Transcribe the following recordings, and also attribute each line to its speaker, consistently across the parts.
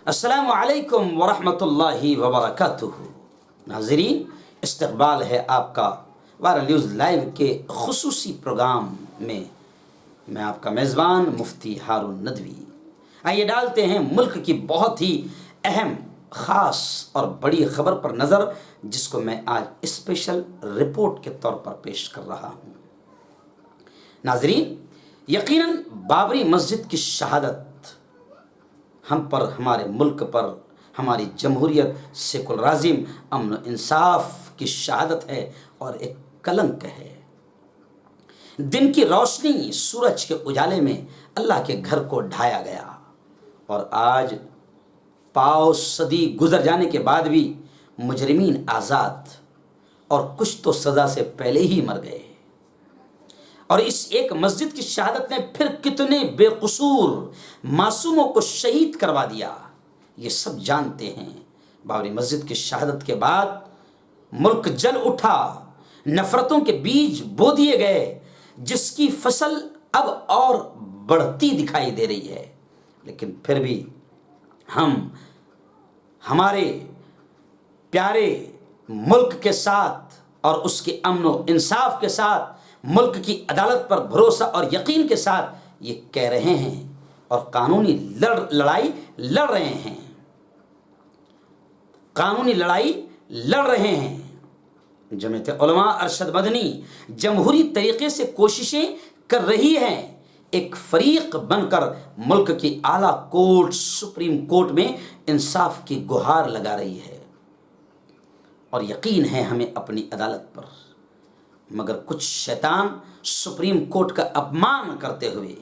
Speaker 1: अस्सलामु अलैकुम वरहमतुल्लाहि वबरकातुहू। नाज़रीन, इस्तक़बाल है आपका वायरल न्यूज़ लाइव के खुसूसी प्रोग्राम में। मैं आपका मेज़बान मुफ्ती हारून नदवी। आइए डालते हैं मुल्क की बहुत ही अहम, ख़ास और बड़ी ख़बर पर नज़र, जिसको मैं आज स्पेशल रिपोर्ट के तौर पर पेश कर रहा हूँ। नाज़रीन, यकीनन बाबरी मस्जिद की शहादत हम पर, हमारे मुल्क पर, हमारी जमहूरियत, सेकुलरिज़म, अमन इंसाफ की शहादत है और एक कलंक है। दिन की रोशनी, सूरज के उजाले में अल्लाह के घर को ढाया गया और आज पाव सदी गुजर जाने के बाद भी मुजरिमीन आज़ाद और कुछ तो सज़ा से पहले ही मर गए। और इस एक मस्जिद की शहादत ने फिर कितने बेकसूर मासूमों को शहीद करवा दिया, ये सब जानते हैं। बाबरी मस्जिद की शहादत के बाद मुल्क जल उठा, नफरतों के बीज बो दिए गए, जिसकी फसल अब और बढ़ती दिखाई दे रही है। लेकिन फिर भी हम हमारे प्यारे मुल्क के साथ और उसके अमन व इंसाफ के साथ, मुल्क की अदालत पर भरोसा और यकीन के साथ ये कह रहे हैं और कानूनी लड़ाई लड़ रहे हैं। कानूनी लड़ाई लड़ रहे हैं। जमीयत उलमा अरशद मदनी जमहूरी तरीके से कोशिशें कर रही है, एक फरीक बनकर मुल्क की आला कोर्ट, सुप्रीम कोर्ट में इंसाफ की गुहार लगा रही है। और यकीन है हमें अपनी अदालत पर, मगर कुछ शैतान सुप्रीम कोर्ट का अपमान करते हुए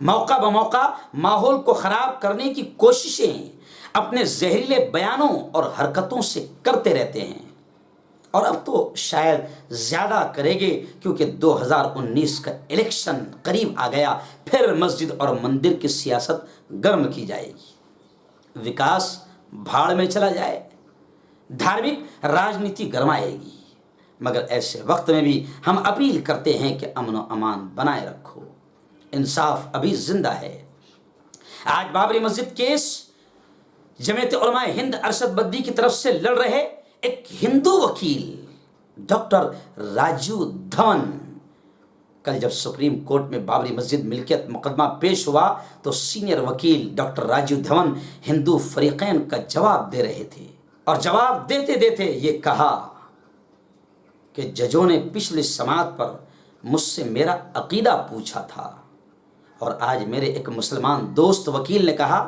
Speaker 1: मौका बमौका माहौल को ख़राब करने की कोशिशें अपने जहरीले बयानों और हरकतों से करते रहते हैं। और अब तो शायद ज़्यादा करेंगे, क्योंकि 2019 का इलेक्शन करीब आ गया। फिर मस्जिद और मंदिर की सियासत गर्म की जाएगी, विकास भाड़ में चला जाए, धार्मिक राजनीति गरमाएगी। मगर ऐसे वक्त में भी हम अपील करते हैं कि अमन व अमान बनाए रखो, इंसाफ अभी जिंदा है। आज बाबरी मस्जिद केस जमीयत उलमा हिंद अरशद मदनी की तरफ से लड़ रहे एक हिंदू वकील डॉक्टर राजू धवन, कल जब सुप्रीम कोर्ट में बाबरी मस्जिद मिल्कियत मुकदमा पेश हुआ तो सीनियर वकील डॉक्टर राजू धवन हिंदू फरीकैन का जवाब दे रहे थे। और जवाब देते देते ये कहा कि जजों ने पिछली समाअत पर मुझसे मेरा अकीदा पूछा था, और आज मेरे एक मुसलमान दोस्त वकील ने कहा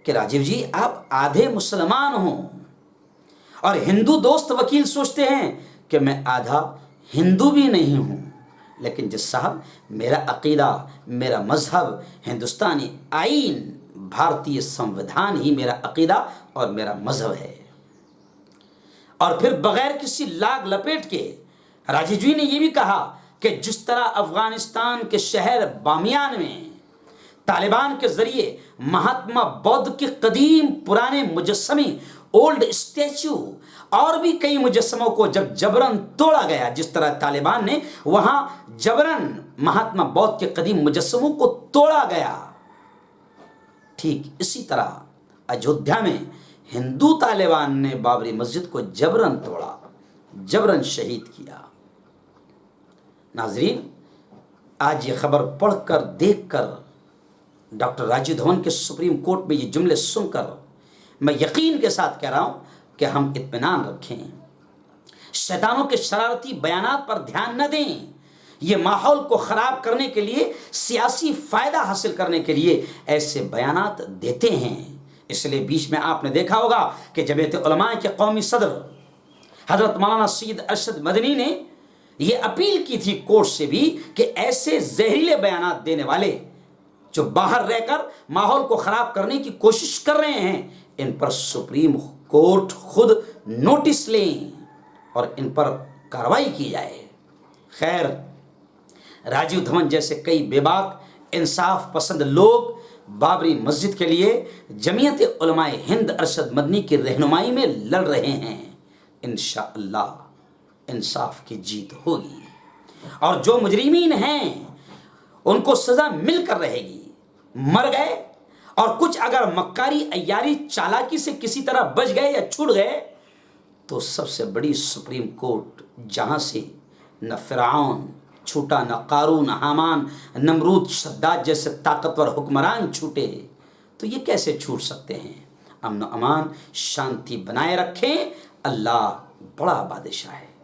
Speaker 1: कि राजीव जी, आप आधे मुसलमान हो। और हिंदू दोस्त वकील सोचते हैं कि मैं आधा हिंदू भी नहीं हूँ। लेकिन जिस साहब, मेरा अकीदा, मेरा मजहब, हिंदुस्तानी आईन, भारतीय संविधान ही मेरा अकीदा और मेरा मजहब है। और फिर बगैर किसी लाग लपेट के राजीव जी ने यह भी कहा कि जिस तरह अफगानिस्तान के शहर बामियान में तालिबान के जरिए महात्मा बुद्ध के कदीम पुराने मुजस्समे, ओल्ड स्टैचू और भी कई मुजस्समों को जब जबरन तोड़ा गया, जिस तरह तालिबान ने वहां जबरन महात्मा बुद्ध के कदीम मुजस्समों को तोड़ा गया, ठीक इसी तरह अयोध्या में हिंदू तालिबान ने बाबरी मस्जिद को जबरन तोड़ा, जबरन शहीद किया। नाजरीन, आज ये खबर पढ़कर, देखकर, डॉक्टर राजू धवन के सुप्रीम कोर्ट में ये जुमले सुनकर मैं यकीन के साथ कह रहा हूं कि हम इत्मीनान रखें, शैतानों के शरारती बयानात पर ध्यान न दें। ये माहौल को ख़राब करने के लिए, सियासी फ़ायदा हासिल करने के लिए ऐसे बयानात देते हैं। इसलिए बीच में आपने देखा होगा कि जमीयत उलमा के कौमी सदर हज़रत मौलाना सैयद अरशद मदनी ने ये अपील की थी कोर्ट से भी कि ऐसे जहरीले बयानात देने वाले जो बाहर रहकर माहौल को ख़राब करने की कोशिश कर रहे हैं, इन पर सुप्रीम कोर्ट खुद नोटिस लें और इन पर कार्रवाई की जाए। खैर, राजीव धवन जैसे कई बेबाक इंसाफ पसंद लोग बाबरी मस्जिद के लिए जमीयत उलमाए हिंद अरशद मदनी की रहनुमाई में लड़ रहे हैं। इंशाअल्लाह इंसाफ की जीत होगी और जो मुजरिमीन हैं उनको सज़ा मिलकर रहेगी। मर गए और कुछ अगर मक्कारी अय्यारी चालाकी से किसी तरह बच गए या छूट गए तो सबसे बड़ी सुप्रीम कोर्ट जहां से न फिरौन छूटा, न कारून, हामान, नमरूद, शद्दाद जैसे ताकतवर हुक्मरान छूटे, तो ये कैसे छूट सकते हैं। अमन अमान शांति बनाए रखें। अल्लाह बड़ा बादशाह है।